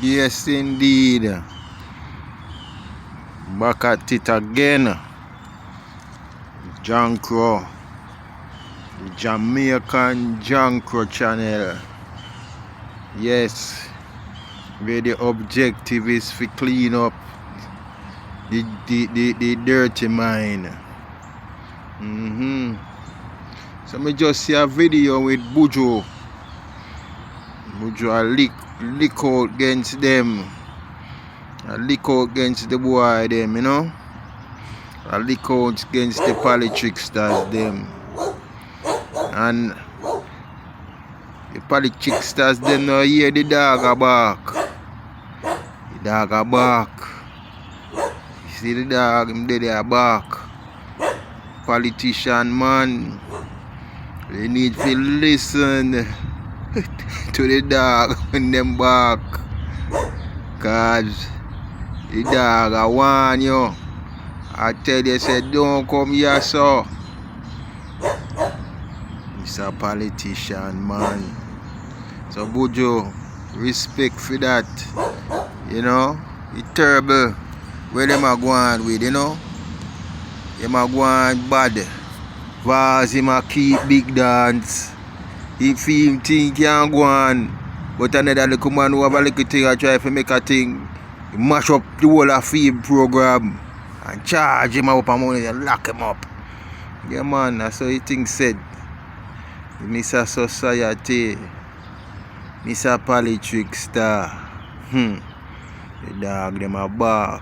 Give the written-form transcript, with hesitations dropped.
Yes, indeed. Back at it again. Jankro, the Jamaican Jankro channel. Yes, where the objective is to clean up the dirty mind. So me just see a video with Bujo. Bujo a lick out against them. A lick out against the boy them, you know. A lick out against the Politricksters them. And the Politricksters them now hear the dog a bark. The dog a bark. You see the dog, him there a bark. Politician man, they need to listen to the dog when them bark. Cause the dog I warn you. I tell you, say don't come here, so. He's a politician, man. So Bujo, respect for that. You know, it's terrible where them are going with, you know. Them are going bad. Vaz him a keep big dance. If him think he can go on, but another little man who have a little thing I try to make a thing, he mash up the whole of film program and charge him up a money and lock him up. Yeah man, that's how he thing said. Mr. Society, Mr. Politrickster. The dog them a bark.